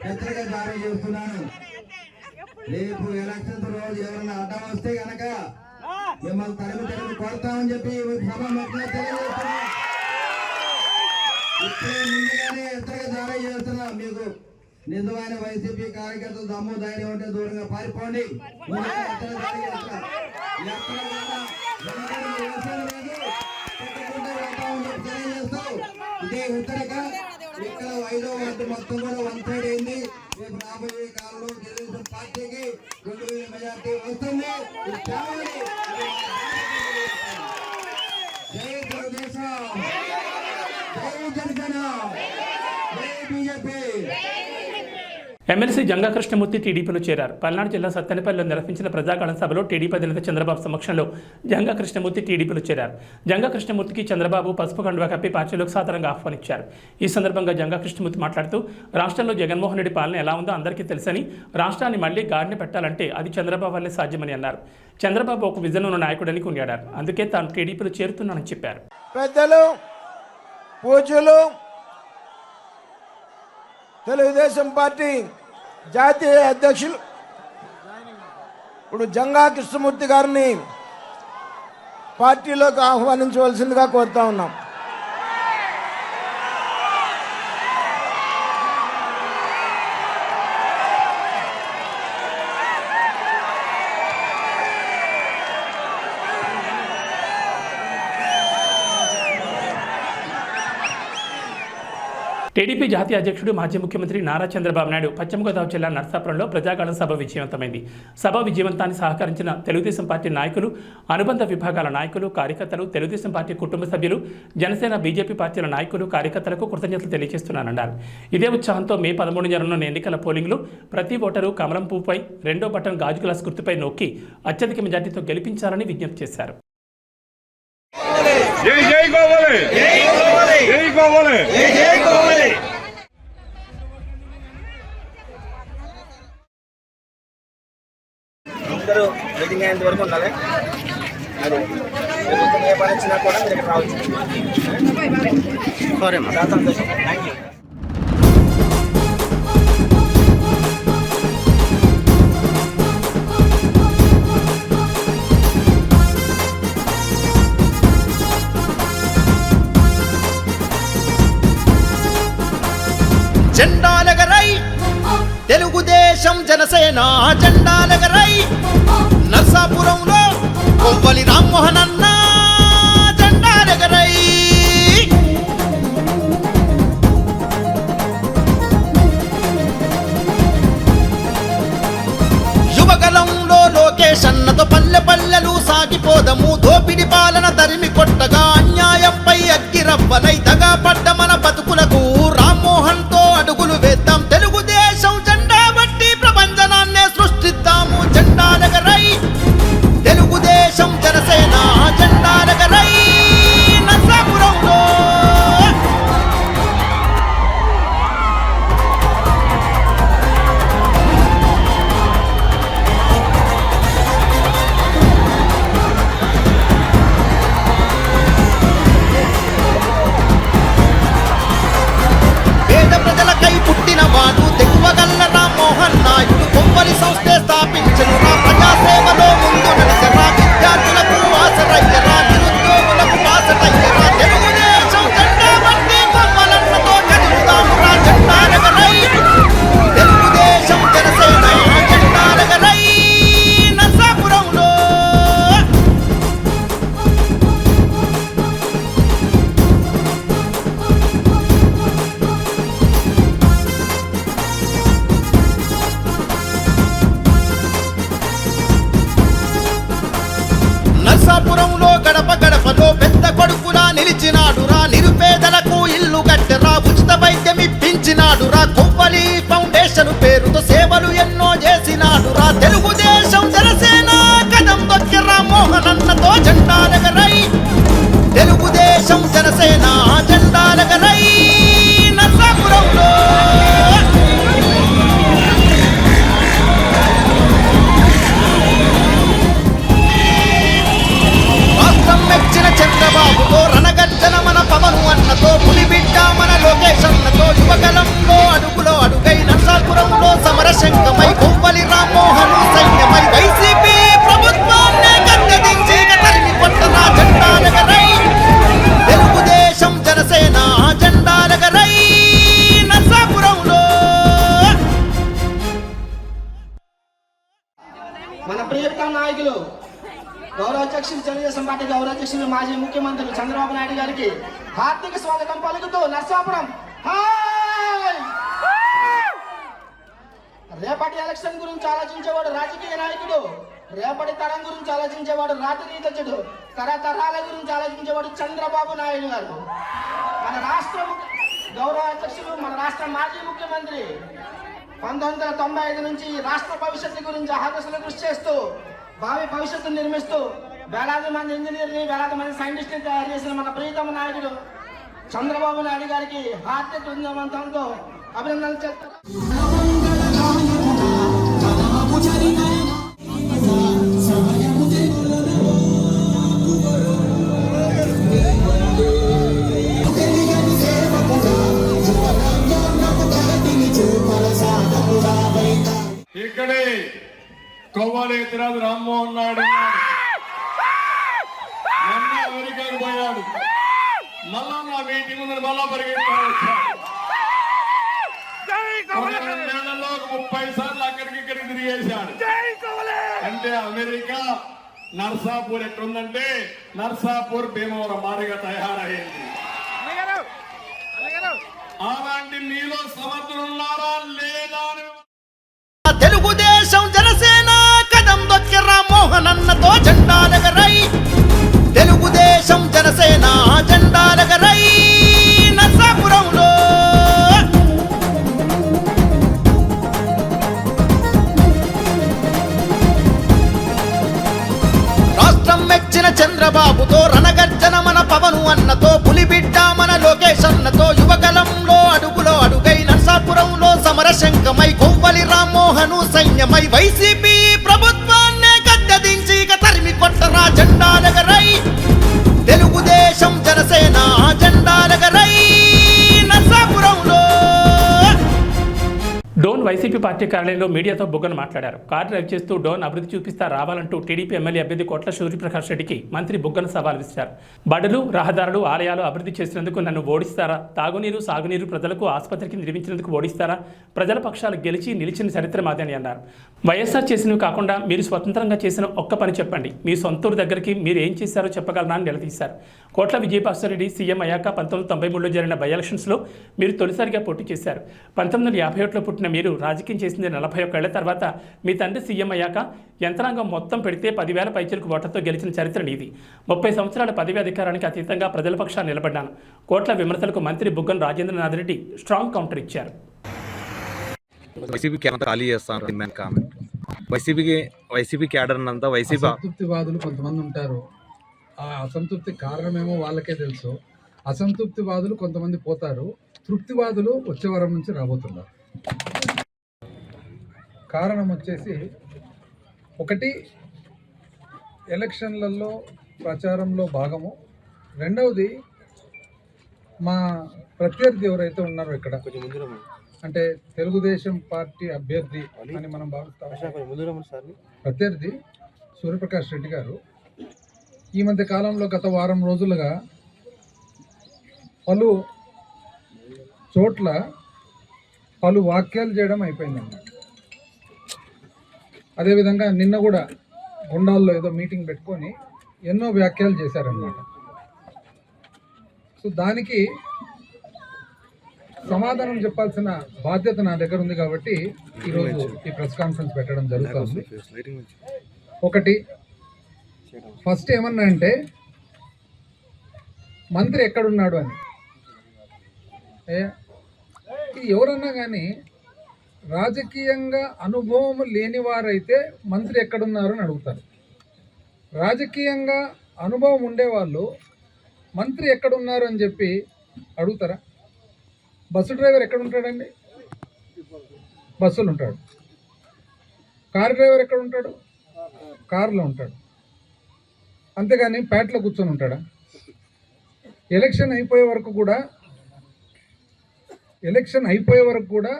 హెచ్చరిక జారీ చేస్తున్నాను. రేపు ఎలక్షన్స్ రోజు ఎవరైనా అడ్డం వస్తే గనక మిమ్మల్ని తరిమి కొడతామని చెప్పి సభ మొత్తం తెలియజేస్తున్నా. ఇప్పుడే ముందుగానే హెచ్చరిక జారీ చేస్తున్నా. మీకు నిజమైన వైసీపీ కార్యకర్తలు దమ్ము ధైర్యం ఉంటే దూరంగా పారిపోండి. ఇదే హెచ్చరిక. ఇక్కడ 5వ వార్డు మొత్తం కూడా 1 సైడ్ అయింది. రేపు రాబోయే కాలంలో తెలుగుదేశం పార్టీకి 2000 మెజార్టీ వస్తుంది. జై తెలుగుదేశం, జై జనసేన, జై బీజేపీ. ఎమ్మెల్సీ జంగా కృష్ణమూర్తి టీడీపీలో చేరారు. పల్నాడు జిల్లా సత్తెనపల్లిలో నిర్వహించిన ప్రజాగళం సభలో టీడీపీ అధినేత చంద్రబాబు సమక్షంలో జంగా కృష్ణమూర్తి టీడీపీలో చేరారు. జంగా కృష్ణమూర్తికి చంద్రబాబు పసుపు కండువా కప్పి పార్టీలోకి సాధారణంగా ఆహ్వానించారు. ఈ సందర్భంగా జంగా కృష్ణమూర్తి మాట్లాడుతూ రాష్ట్రంలో జగన్మోహన్ రెడ్డి పాలన ఎలా ఉందో అందరికీ తెలుసని, రాష్ట్రాన్ని మళ్లీ గాడిని పెట్టాలంటే అది చంద్రబాబు వల్లే సాధ్యమని అన్నారు. చంద్రబాబు ఒక విజన్ ఉన్న నాయకుడని కొనియాడారు. అందుకే తాను టీడీపీలో చేరుతున్నానని చెప్పారు. పెద్దలు, పూజలు, తెలుగుదేశం పార్టీ జాతీయ అధ్యక్షులు ఇప్పుడు జంగా కృష్ణమూర్తి గారిని పార్టీలోకి ఆహ్వానించవలసిందిగా కోరుతా ఉన్నాం. టీడీపీ జాతీయ అధ్యక్షుడు మాజీ ముఖ్యమంత్రి నారా చంద్రబాబు నాయుడు పశ్చిమ గోదావరి జిల్లా నర్సాపురంలో ప్రజాగళం సభ విజయవంతమైంది. సభ విజయవంతాన్ని సహకరించిన తెలుగుదేశం పార్టీ నాయకులు, అనుబంధ విభాగాల నాయకులు, కార్యకర్తలు, తెలుగుదేశం పార్టీ కుటుంబ సభ్యులు, జనసేన, బీజేపీ పార్టీల నాయకులు, కార్యకర్తలకు కృతజ్ఞతలు తెలియజేస్తున్నానన్నారు. ఇదే ఉత్సాహంతో మే 13 జరగనున్న ఎన్నికల పోలింగ్లో ప్రతి ఓటరు కమలం పువ్వుపై 2వ బటన్ గాజు గ్లాస్ గుర్తుపై నొక్కి అత్యధిక మెజార్టీతో గెలిపించాలని విజ్ఞప్తి చేశారు. అందరూ మీటింగ్ అయ్యేంత వరకు ఉండాలి. అది ఏ పని వచ్చినా కూడా మీరు ఇక్కడ రావచ్చు. సారీ అమ్మా, చాలా సంతోషం. Thank you. జెండాలెగరై తెలుగుదేశం జనసేన జెండాలెగరై నర్సాపురంలో కొవ్వలి రామ్మోహన్ అన్న జెండాలెగరై యువగలంలో లోకేష్ అన్నతో పల్లె పల్లెలు సాగిపోదము. దోపిడి పాలన తరిమి కొట్టగా అన్యాయంపై అగ్గిరవ్వనై దగా పడ్డ మన బతుకులకు రామ్మోహన్ తో అడుగులు వేద్దాం. తెలుగుదేశం జెండా బట్టి ప్రపంచనాన్నే సృష్టిద్దాము. జెండాలెగరై తెలుగుదేశం జనసేన జెండాలెగరై నర్సాపురంలో పేద ప్రజలకై పుట్టినవాడు తెగువగల్ల రామ్మోహన్ నాయుడు. కొవ్వలి సంస్థే స్థాపించను రా, ప్రజాసేవలో ముందు నడిచరా, విద్యార్థులకు ఆసరయ్యరా, నిరుద్యోగులకు బాసటయ్యరా. తెలుగుదేశం జెండా బట్టి కొవ్వలన్నతో కదులుదాము రా. జెండాలెగరై తెలుగుదేశం జనసేన జెండాలెగరై నర్సాపురంలో నర్సాపురంలో గడప గడపలో పెద్ద కొడుకులా నిలిచినాడురా. నిరుపేదలకు ఇల్లు కట్టెరా, ఉచిత వైద్యం ఇప్పించినాడురా. కొవ్వలి ఫౌండేషన్ పేరుతో సేవలు ఎన్నో చేసినాడురా. తెలుగుదేశం జనసేన కదం దొక్కిరా మోహన్ అన్నతో జెండాలెగరై తెలుగుదేశం జనసేన జెండాలెగరై నర్సాపురంలో మెచ్చిన చంద్రబాబుతో రణగర్జన మన పవను అన్నతో పులిబిడ్డ మన లోకేష్ అన్నతో యువగలంలో అడుగులో అడుగై నర్సాపురంలో సమరశంకమై కొవ్వలి రామ్మోహన్ సైన్యమై వైసీపీ ప్రభుత్వాన్ని గద్దెదించి తరిమి కొట్టరా. జెండాలెగరై తెలుగుదేశం జనసేన జెండాలెగరై నర్సాపురంలో మన ప్రియతమ నాయకులు గౌరవ అధ్యక్షులు, తెలుగుదేశం పార్టీ గౌరవ అధ్యక్షులు, మాజీ ముఖ్యమంత్రి చంద్రబాబు నాయుడు గారికి హార్దిక స్వాగతం పలుకుతూ నర్సాపురం రేపటి ఎలక్షన్ గురించి ఆలోచించేవాడు రాజకీయ నాయకుడు, రేపటి తరం గురించి ఆలోచించేవాడు రాజనీతిజ్ఞుడు, తరతరాల గురించి ఆలోచించేవాడు చంద్రబాబు నాయుడు గారు. మన రాష్ట్ర గౌరవ అధ్యక్షులు, మన రాష్ట్ర మాజీ ముఖ్యమంత్రి 1995 నుంచి రాష్ట్ర భవిష్యత్తు గురించి అహర్నిశలు కృషి చేస్తూ భావి భవిష్యత్తును నిర్మిస్తూ వేలాది మంది ఇంజనీర్ని వేలాది మంది సైంటిస్టుని తయారు చేసిన మన ప్రియతమ నాయకుడు చంద్రబాబు నాయుడు గారికి హార్దిక బృందవంతంతో అభినందనలు చేస్తారు. ఇక్కడే కొవ్వాలి ఎత్తిరాజు రామ్మోహన్ నాయుడు మొన్న అమెరికాకు పోయాడు, మళ్ళా నా మీటింగ్ ముందు మళ్ళా పరిగెత్తాడు. 30 సార్లు అక్కడికి ఇక్కడికి తిరిగేశాడు. అంటే అమెరికా నర్సాపూర్ ఎట్లుందంటే నర్సాపూర్ భీమవరం మారిగా తయారయ్యింది. అలాంటి మీలో సమర్థులున్నారా లేదా అని తెలుగుదేశం జనసేన కదం దొక్కి రామ్మోహన్ అన్నతో జెండాలెగరై, తెలుగుదేశం జనసేన జెండాలెగరై నర్సాపురంలో. రాష్ట్రం మెచ్చిన చంద్రబాబుతో రణగర్జన మన పవను అన్నతో, పులిబిడ్డ మన లోకేష్ అన్నతో, యువగలంలో అడుగులో అడుగై నర్సాపురంలో సమరశంకమై కొవ్వలి రామ్మోహను సైన్యమై వైసీపీ ప్రభుత్వాన్నే గద్దెదించి ఇక తరిమి కొట్టరా జెండాలెగరై, తెలుగుదేశం జనసేన జెండాలెగరై నర్సాపురంలో. డోన్ వైసీపీ పార్టీ కార్యాలయంలో మీడియాతో బుగ్గన మాట్లాడారు. కారు డ్రైవ్ చేస్తూ డోన్ అభివృద్ధి చూపిస్తా రావాలంటూ టీడీపీ ఎమ్మెల్యే అభ్యర్థి కోట్ల సూర్యప్రకాష్ రెడ్డికి మంత్రి బుగ్గన సవాల్ విసిరారు. బడులు, రహదారులు, ఆలయాలు అభివృద్ధి చేసినందుకు నన్ను ఓడిస్తారా? తాగునీరు, సాగునీరు, ప్రజలకు ఆసుపత్రికి నిర్మించినందుకు ఓడిస్తారా? ప్రజల పక్షాలు గెలిచి నిలిచిన చరిత్ర మాది అని అన్నారు. వైఎస్ఆర్ చేసినవి కాకుండా మీరు స్వతంత్రంగా చేసిన ఒక్క పని చెప్పండి, మీ సొంతూరు దగ్గరికి మీరు ఏం చేశారో చెప్పగలరా అని నిలదీశారు. కోట్ల విజయభాస్కర్ సీఎం అయ్యాక 1993లో జరిగిన బై ఎలక్షన్స్లో మీరు తొలిసారిగా పోటీ చేశారు. 1951లో పుట్టిన మీరు రాజకీయం చేసింది 41 ఏళ్ల తర్వాత మీ తండ్రి సీఎం అయ్యాక యంత్రాంగం మొత్తం పెడితే 10,000 పైచలకు ఓట్లతో గెలిచిన చరిత్ర నీది. 30 సంవత్సరాల పదవి అధికారానికి అతీతంగా ప్రజల పక్షాన్ని నిలబడ్డాను. కోట్ల విమర్శలకు మంత్రి బుగ్గన రాజేంద్రనాథ్ రెడ్డి స్ట్రాంగ్ కౌంటర్ ఇచ్చారు. వైసీపీకి ఎంత ఖాళీ చేస్తాను డిమాండ్ కామెంట్. వైసీపీ క్యాడర్ అంతా వైసీపీ అసంతృప్తివాదులు కొంతమంది ఉంటారు. ఆ అసంతృప్తి కారణమేమో వాళ్ళకే తెలుసు. అసంతృప్తివాదులు కొంతమంది పోతారు, తృప్తివాదులు వచ్చే వారం నుంచి రాబోతున్నారు. కారణం వచ్చేసి ఒకటి ఎలక్షన్లలో ప్రచారంలో భాగము, రెండవది మా ప్రత్యర్థి ఎవరైతే ఉన్నారో ఇక్కడ అంటే తెలుగుదేశం పార్టీ అభ్యర్థి అని మనం భావిస్తాం. ప్రత్యర్థి సూర్యప్రకాష్ రెడ్డి గారు ఈ మధ్య కాలంలో గత వారం రోజులుగా పలు చోట్ల పలు వ్యాఖ్యలు చేయడం అయిపోయిందన్నమాట. అదేవిధంగా నిన్న కూడా గుండాల్లో ఏదో మీటింగ్ పెట్టుకొని ఎన్నో వ్యాఖ్యలు చేశారన్నమాట. సో దానికి సమాధానం చెప్పాల్సిన బాధ్యత నా దగ్గర ఉంది కాబట్టి ఈరోజు ఈ ప్రెస్ కాన్ఫరెన్స్ పెట్టడం జరుగుతుంది. ఒకటి ఫస్ట్ ఏమన్నా అంటే మంత్రి ఎక్కడున్నాడు అని. ఎవరన్నా కానీ రాజకీయంగా అనుభవం లేని వారైతే మంత్రి ఎక్కడున్నారు అని అడుగుతారు. రాజకీయంగా అనుభవం ఉండేవాళ్ళు మంత్రి ఎక్కడున్నారు అని చెప్పి అడుగుతారా? బస్సు డ్రైవర్ ఎక్కడ ఉంటాడండి? బస్సులు ఉంటాడు. కారు డ్రైవర్ ఎక్కడ ఉంటాడు? కారులో ఉంటాడు. అంతేగాని ప్యాట్లో కూర్చొని ఉంటాడా? ఎలక్షన్ అయిపోయే వరకు కూడా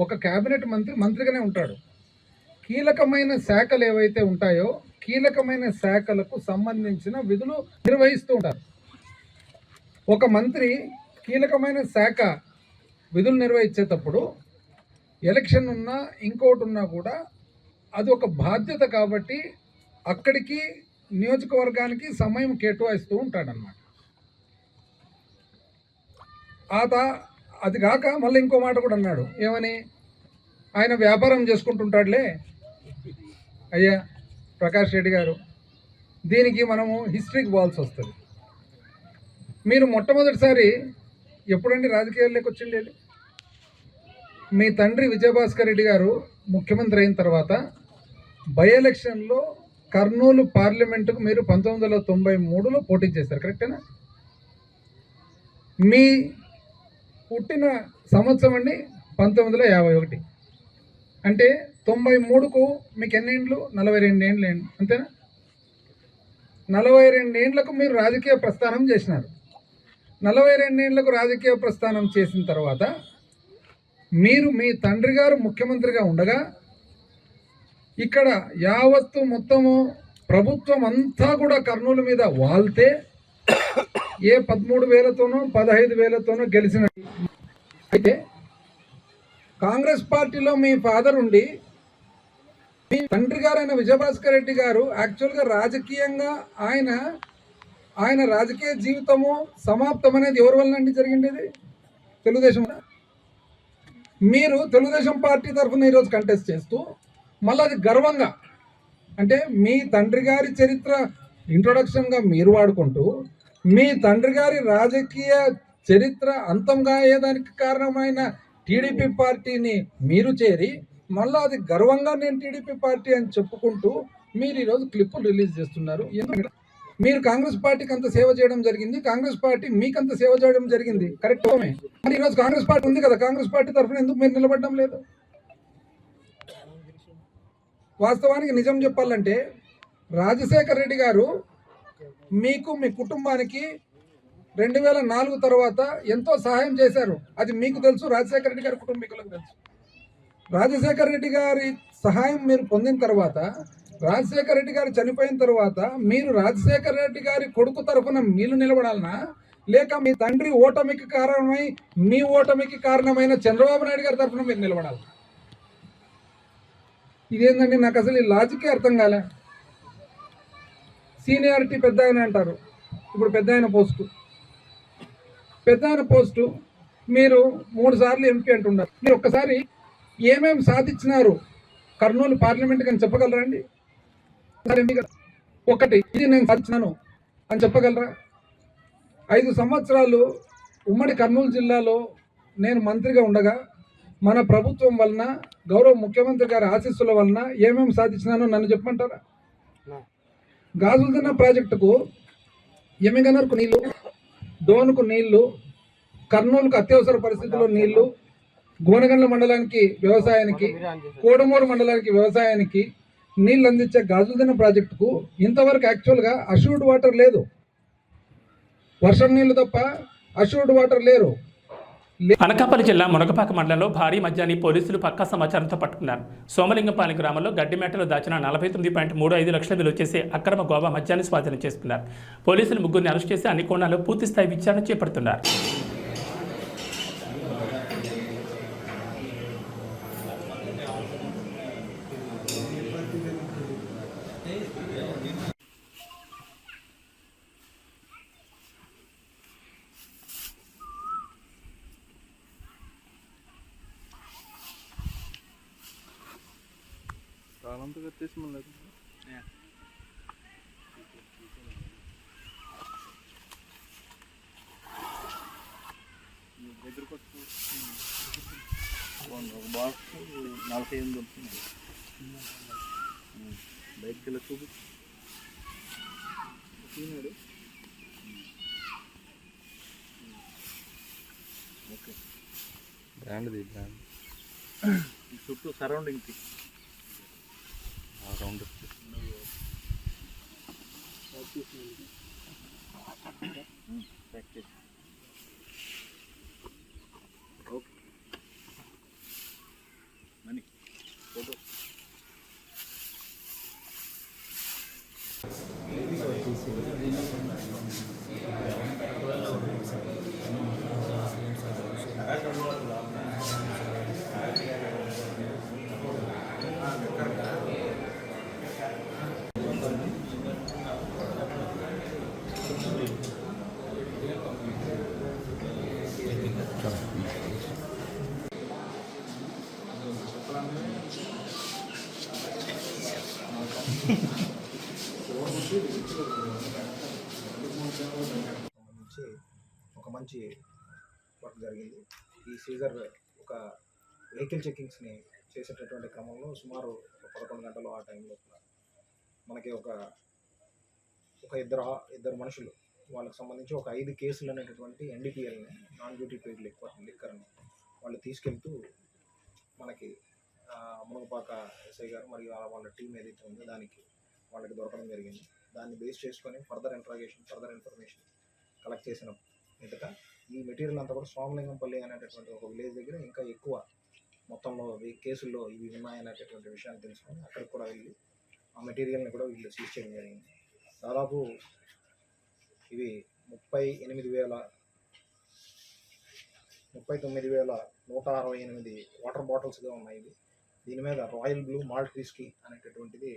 ఒక క్యాబినెట్ మంత్రి మంత్రిగానే ఉంటాడు. కీలకమైన శాఖలు ఏవైతే ఉంటాయో కీలకమైన శాఖలకు సంబంధించిన విధులు నిర్వహిస్తూ ఉంటారు. ఒక మంత్రి కీలకమైన శాఖ విధులు నిర్వహించేటప్పుడు ఎలక్షన్ ఉన్నా ఇంకోటి ఉన్నా కూడా అది ఒక బాధ్యత కాబట్టి అక్కడికి నియోజకవర్గానికి సమయం కేటాయిస్తూ ఉంటాడన్నమాట. అది కాక మళ్ళీ ఇంకో మాట కూడా అన్నాడు. ఏమని? ఆయన వ్యాపారం చేసుకుంటుంటాడులే. అయ్యా ప్రకాష్ రెడ్డి గారు, దీనికి మనము హిస్టరీకి పోవాల్సి వస్తుంది. మీరు మొట్టమొదటిసారి ఎప్పుడండి రాజకీయాల్లోకి వచ్చిండేది? మీ తండ్రి విజయభాస్కర్ రెడ్డి గారు ముఖ్యమంత్రి అయిన తర్వాత బై ఎలక్షన్లో కర్నూలు పార్లమెంటుకు మీరు 1993లో పోటీ చేశారు, కరెక్టేనా? మీ పుట్టిన సంవత్సరం అండి 1951. అంటే 93కు మీకు ఎన్ని ఏండ్లు? 42 ఏండ్లు అంతేనా? 42 ఏండ్లకు మీరు రాజకీయ ప్రస్థానం చేసినారు. 42 ఏండ్లకు రాజకీయ ప్రస్థానం చేసిన తర్వాత మీరు మీ తండ్రి గారు ముఖ్యమంత్రిగా ఉండగా ఇక్కడ యావత్తు మొత్తము ప్రభుత్వం అంతా కూడా కర్నూలు మీద వాళ్తే ఏ 13,000తోనో 15,000తోనో గెలిచిన. అయితే కాంగ్రెస్ పార్టీలో మీ ఫాదర్ ఉండి మీ తండ్రి గారైన విజయభాస్కర్ రెడ్డి గారు యాక్చువల్గా రాజకీయంగా ఆయన రాజకీయ జీవితము సమాప్తం అనేది ఎవరి వల్ల అండి జరిగిండేది? తెలుగుదేశం. మీరు తెలుగుదేశం పార్టీ తరఫున ఈరోజు కంటెస్ట్ చేస్తూ మళ్ళీ అది గర్వంగా, అంటే మీ తండ్రి గారి చరిత్ర ఇంట్రొడక్షన్గా మీరు వాడుకుంటూ మీ తండ్రి గారి రాజకీయ చరిత్ర అంతంగా అయ్యేదానికి కారణమైన టీడీపీ పార్టీని మీరు చేరి మళ్ళీ అది గర్వంగా నేను టీడీపీ పార్టీ అని చెప్పుకుంటూ మీరు ఈరోజు క్లిప్పులు రిలీజ్ చేస్తున్నారు. మీరు కాంగ్రెస్ పార్టీకి అంత సేవ చేయడం జరిగింది, కాంగ్రెస్ పార్టీ మీకంత సేవ చేయడం జరిగింది, కరెక్ట్? మరి ఈరోజు కాంగ్రెస్ పార్టీ ఉంది కదా, కాంగ్రెస్ పార్టీ తరఫున ఎందుకు మీరు నిలబడడం లేదు? వాస్తవానికి నిజం చెప్పాలంటే రాజశేఖర్ రెడ్డి గారు మీకు మీ కుటుంబానికి 2004 తర్వాత ఎంతో సహాయం చేశారు. అది మీకు తెలుసు, రాజశేఖర రెడ్డి గారి కుటుంబీకులకు తెలుసు. రాజశేఖర రెడ్డి గారి సహాయం మీరు పొందిన తర్వాత, రాజశేఖర రెడ్డి గారు చనిపోయిన తర్వాత మీరు రాజశేఖర రెడ్డి గారి కొడుకు తరఫున మీరు నిలబడాలనా, లేక మీ తండ్రి ఓటమికి కారణమై మీ ఓటమికి కారణమైన చంద్రబాబు నాయుడు గారి తరఫున మీరు నిలబడాలి? ఇదేంటండి, నాకు అసలు ఈ లాజికే అర్థం కాలే. సీనియారిటీ పెద్ద ఆయన అంటారు, ఇప్పుడు పెద్ద ఆయన పోస్టు మీరు 3 సార్లు ఎంపీ అంటున్నారు. మీరు ఒక్కసారి ఏమేమి సాధించినారు కర్నూలు పార్లమెంట్కి అని చెప్పగలరా? ఒకటి ఇది నేను సాధించినాను అని చెప్పగలరా? 5 సంవత్సరాలు ఉమ్మడి కర్నూలు జిల్లాలో నేను మంత్రిగా ఉండగా మన ప్రభుత్వం వలన, గౌరవ ముఖ్యమంత్రి గారి ఆశీస్సుల వలన ఏమేమి సాధించినానో నన్ను చెప్పమంటారా? గాజులదిన్న ప్రాజెక్టుకు ఎమ్మిగనర్కు నీళ్లు, డోనుకు నీళ్లు, కర్నూలుకు అత్యవసర పరిస్థితుల్లో నీళ్లు, గోనగండ్ల మండలానికి వ్యవసాయానికి, కోడమూరు మండలానికి వ్యవసాయానికి నీళ్లు అందించే గాజులదిన్న ప్రాజెక్టుకు ఇంతవరకు యాక్చువల్గా అష్యూర్డ్ వాటర్ లేదు. వర్షం నీళ్లు తప్ప అష్యూర్డ్ వాటర్ లేరు. అనకాపల్లి జిల్లా మునగపాక మండలంలో భారీ మద్యాన్ని పోలీసులు పక్కా సమాచారంతో పట్టుకున్నారు. సోమలింగంపాలెం గ్రామంలో గడ్డిమేటలో దాచిన 49.35 లక్షల విలువ చేసే అక్రమ గోవా మద్యాన్ని స్వాధీనం చేసుకున్నారు. పోలీసులు 3గురిని అరెస్ట్ చేసి అన్ని కోణాల్లో పూర్తిస్థాయి విచారణ చేపడుతున్నారు. బ్రాండ్ చుట్టూ సరౌండింగ్ రౌండ్ మనీ ఫోటో నుంచి ఒక మంచి వర్క్ జరిగింది. ఈ సీజర్ ఒక వెహికల్ చెకింగ్స్ని చేసేటటువంటి క్రమంలో సుమారు 11 గంటలు ఆ టైంలో మనకి ఒక ఇద్దరు మనుషులు వాళ్ళకి సంబంధించి ఒక 5 కేసులు అనేటటువంటి NDPLని, నాన్ డ్యూటీ పెయిడ్ లిక్కర్ని వాళ్ళు తీసుకెళ్తూ మనకి మునగపాక ఎస్ఐ గారు మరియు వాళ్ళ టీం ఏదైతే ఉందో దానికి వాళ్ళకి దొరకడం జరిగింది. దాన్ని బేస్ చేసుకొని ఫర్దర్ ఇన్ఫర్మేషన్ కలెక్ట్ చేసిన మీదట ఈ మెటీరియల్ అంతా కూడా సోమలింగంపల్లి అనేటటువంటి ఒక విలేజ్ దగ్గర ఇంకా ఎక్కువ మొత్తంలో కేసుల్లో ఇవి ఉన్నాయనేటటువంటి విషయాన్ని తెలుసుకొని అక్కడికి కూడా వెళ్ళి ఆ మెటీరియల్ని కూడా వీళ్ళు సీజ్ చేయడం జరిగింది. దాదాపు ఇవి 39,168 వాటర్ బాటిల్స్గా ఉన్నాయి. దీని మీద రాయల్ బ్లూ మాల్ట్ విస్కీ అనేటటువంటిది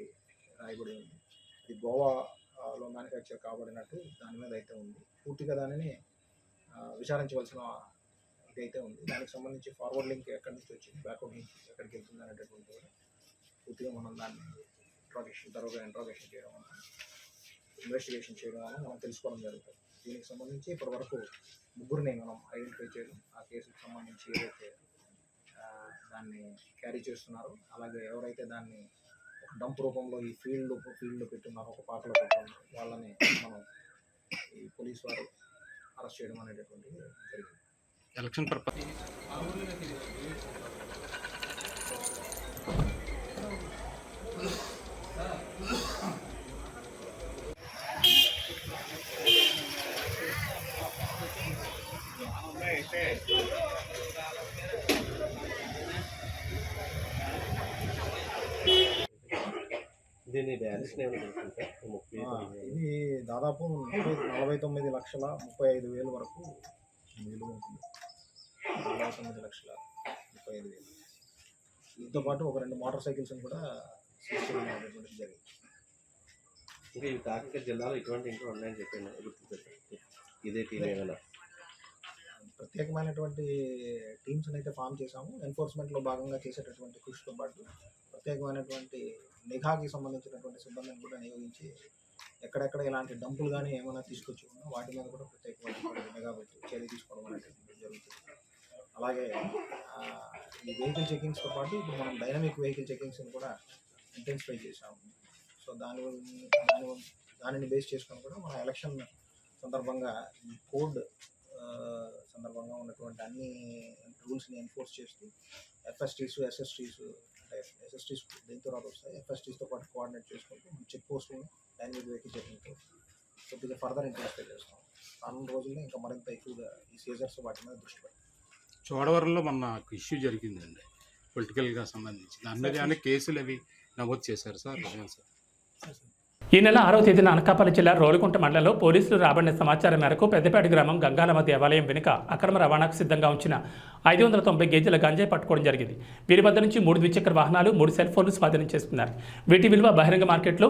రాయబడి ఉంది. ఇది గోవాలో మ్యానుఫ్యాక్చర్ కాబడినట్టు దాని మీద అయితే ఉంది. పూర్తిగా దానిని విచారించవలసిన ఇదైతే ఉంది. దానికి సంబంధించి ఫార్వర్డ్ లింక్ ఎక్కడి నుంచి వచ్చింది, బ్యాక్వర్డ్ లింక్ ఎక్కడికి వెళ్తుంది అనేటటువంటి పూర్తిగా మనం దాన్ని ఇంట్రాగేషన్ చేయడం వల్ల ఇన్వెస్టిగేషన్ చేయడం వల్ల మనం తెలుసుకోవడం జరుగుతుంది. దీనికి సంబంధించి ఇప్పటివరకు 3 మనం ఐడెంటిఫై చేయడం, ఆ కేసుకు సంబంధించి ఏదైతే దాన్ని క్యారీ చేస్తున్నారో అలాగే ఎవరైతే దాన్ని ఒక డంప్ రూపంలో ఈ ఫీల్డ్లో పెట్టున్నారో, ఒక పాకలో పెట్టున్నారు, వాళ్ళని మనం ఈ పోలీస్ వారు అరెస్ట్ చేయడం అనేటటువంటిది జరిగింది. ఎలక్షన్ పర్పస్ ఇది దాదాపు 49,35,000 వరకు విలువ ఉంటుంది. 49,35,000. దీంతో పాటు ఒక 2 మోటార్ సైకిల్స్ని కూడా సీజ్ చేయడం జరిగింది. ఇంకా ఈ కాకినాడ జిల్లాలో ఇటువంటి ఇంకా ఉన్నాయని చెప్పాను. ఇదే టీం ఏమైనా ప్రత్యేకమైనటువంటి టీమ్స్ని అయితే ఫామ్ చేశాము. ఎన్ఫోర్స్మెంట్లో భాగంగా చేసేటటువంటి కృషితో పాటు ప్రత్యేకమైనటువంటి నిఘాకి సంబంధించినటువంటి సిబ్బందిని కూడా నియోగించి ఎక్కడెక్కడ ఇలాంటి డంపులు కానీ ఏమైనా తీసుకొచ్చి ఉన్నా వాటి మీద కూడా ప్రత్యేకమైనటువంటి నిఘా పెట్టి చర్య తీసుకోవడం అనేటువంటిది జరుగుతుంది. అలాగే ఈ వెహికల్ చెకింగ్స్తో పాటు ఇప్పుడు మనం డైనమిక్ వెహికల్ చెకింగ్స్ని కూడా ఇంటెన్సిఫై చేసాము. సో దానిని బేస్ చేసుకొని కూడా మన ఎలక్షన్ సందర్భంగా ఈ కోడ్ సందర్భంగా ఉన్నటువంటి అన్ని రూల్స్ని ఎన్ఫోర్స్ చేస్తూ ఎఫ్ఎస్టీస్, SSTs అంటే SSTs దీని తర్వాత వస్తాయి. FSTస్తో పాటు కోఆర్డినేట్ చేసుకుంటూ మన చెక్ పోస్టులను డైనమిక్ వెహికల్ చెకింగ్తో కొద్దిగా ఫర్దర్ ఇంటెన్సిఫై చేస్తాం. రానున్న రోజుల్లో ఇంకా మరింత ఎక్కువగా ఈ సీజర్స్ వాటి మీద దృష్టి పెడతాం. చోడవరంలో మనకు ఇష్యూ జరిగిందండి పొలిటికల్గా సంబంధించి. దాని మీద ఏమైనా కేసులు అవి నమోదు చేశారు సార్? ఈ నెల 6వ తేదీన అనకాపల్లి జిల్లా రోలుకుంట మండలంలో పోలీసులు రాబడిన సమాచారం మేరకు పెద్దపేట గ్రామం గంగాలమ్మ దేవాలయం వెనుక అక్రమ రవాణాకు సిద్ధంగా ఉంచిన 590 కేజీల గంజాయి పట్టుకోవడం జరిగింది. వీరి వద్ద నుంచి 3 ద్విచక్ర వాహనాలు, 3 సెల్ ఫోన్లు స్వాధీనం చేసుకున్నారు. వీటి విలువ బహిరంగ మార్కెట్లో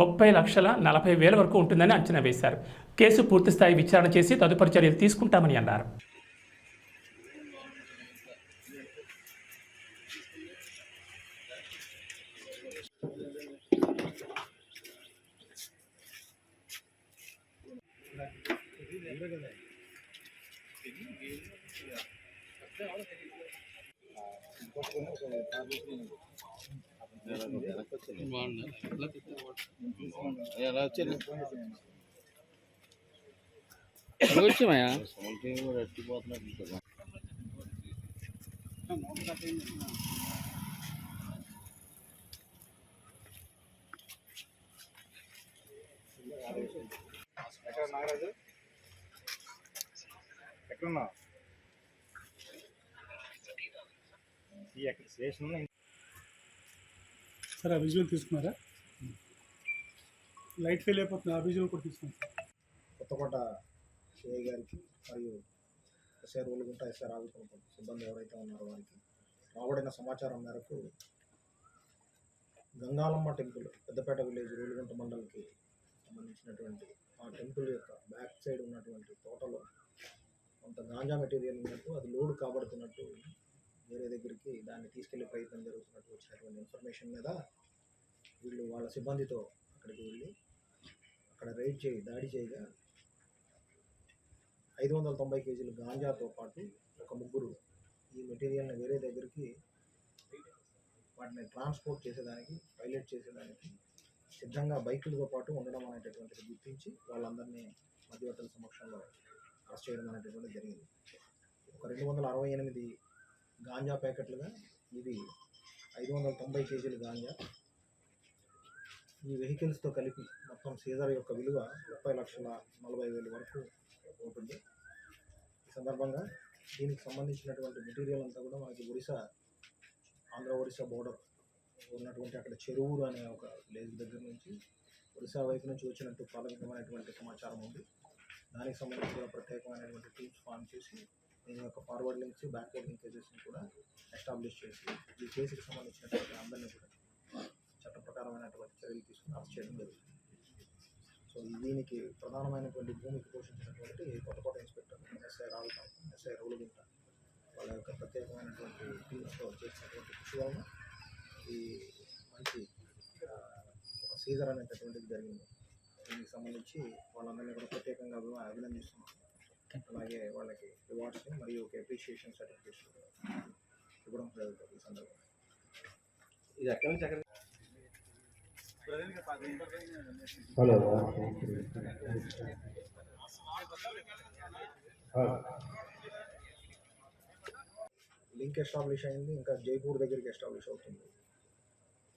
30,40,000 వరకు ఉంటుందని అంచనా వేశారు. కేసు పూర్తిస్థాయి విచారణ చేసి తదుపరి చర్యలు తీసుకుంటామని అన్నారు. నాగరాజు ఎక్కడున్నా ఈ స్టేషన్ సార్ ఆ విజువల్ తీసుకున్నారా? లైట్ ఫెయిల్ అయిపోతుంది, ఆ విజువల్ కూడా తీసుకున్నాం. కొత్తకోట సిఐ గారికి మరియు ఎస్ఐ రోలుగుంట, ఎస్ఐ రాజుకుంట సిబ్బంది ఎవరైతే ఉన్నారో వారికి రాబడిన సమాచారం మేరకు గంగాలమ్మ టెంపుల్ పెద్దపేట విలేజ్ రోలుగుంట మండలికి సంబంధించినటువంటి ఆ టెంపుల్ యొక్క బ్యాక్ సైడ్ ఉన్నటువంటి తోటలో కొంత గాంజా మెటీరియల్ ఉన్నట్టు, అది లోడ్ కాబడుతున్నట్టు వేరే దగ్గరికి దాన్ని తీసుకెళ్లే ప్రయత్నం జరుగుతున్నట్టు వచ్చినటువంటి ఇన్ఫర్మేషన్ మీద వీళ్ళు వాళ్ళ సిబ్బందితో అక్కడికి వెళ్ళి అక్కడ దాడి చేయగా 590 కేజీల గాంజాతో పాటు ఒక 3 ఈ మెటీరియల్ని వేరే దగ్గరికి వాటిని ట్రాన్స్పోర్ట్ చేసేదానికి, పైలట్ చేసేదానికి సిద్ధంగా బైకులతో పాటు ఉండడం అనేటటువంటిది గుర్తించి వాళ్ళందరినీ మధ్యవర్తుల సమక్షంలో అరెస్ట్ చేయడం అనేటటువంటిది జరిగింది. ఒక 268 గాంజా ప్యాకెట్లుగా ఇది 590 కేజీలు గాంజా. ఈ వెహికల్స్తో కలిపి మొత్తం సీజర్ యొక్క విలువ 30,40,000 వరకు ఉంటుంది. ఈ సందర్భంగా దీనికి సంబంధించినటువంటి మెటీరియల్ అంతా కూడా మనకి ఆంధ్ర-ఒరిస్సా బోర్డర్ ఉన్నటువంటి అక్కడ చెరువురు అనే ఒక విలేజ్ దగ్గర నుంచి ఒరిస్సా వైపు నుంచి వచ్చినట్టు ప్రాథమికమైనటువంటి సమాచారం ఉంది. దానికి సంబంధించి కూడా ప్రత్యేకమైనటువంటి టీమ్స్ ఫామ్ చేసి దీని యొక్క ఫార్వర్డ్ లింక్స్, బ్యాక్వర్డ్ లింకేజెస్ని కూడా ఎస్టాబ్లిష్ చేసి ఈ కేసుకి సంబంధించినటువంటి అందరినీ కూడా చట్ట ప్రకారమైనటువంటి చర్యలు తీసుకుని అరెస్ట్ చేయడం జరుగుతుంది. సో దీనికి ప్రధానమైనటువంటి భూమికి పోషించినటువంటి కొత్త ఇన్స్పెక్టర్ ఎస్ఐ రౌలుగుంట వాళ్ళ యొక్క ప్రత్యేకమైనటువంటి టీమ్స్తో చేసినటువంటి కృషి వలన ఈ మంచి ఒక సీజర్ అనేటటువంటిది జరిగింది. దీనికి సంబంధించి వాళ్ళందరినీ కూడా ప్రత్యేకంగా అభినందిస్తున్నాం. అలాగే వాళ్ళకి రివార్డ్స్ మరియు ఒక అప్రిషియేషన్ సర్టిఫికేషన్ ఇవ్వడం జరుగుతుంది. ఈ సందర్భంగా ఇది ఎక్కడి నుంచి ఎక్కడ లింక్ ఎస్టాబ్లిష్ అయింది. ఇంకా జైపూర్ దగ్గరికి ఎస్టాబ్లిష్ అవుతుంది.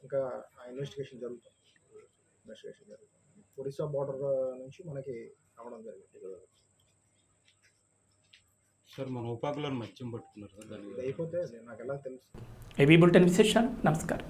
ఇంకా ఆ ఇన్వెస్టిగేషన్ జరుగుతుంది. ఒరిస్సా బార్డర్ నుంచి మనకి రావడం జరిగింది. సార్ మన ఉపాకులను మత్యం పట్టుకున్నారు సార్, దాన్ని ఇది అయిపోతే నాకు ఎలా తెలుసు. ఏబీ బులెటిన్ విశేషాలు. నమస్కారం.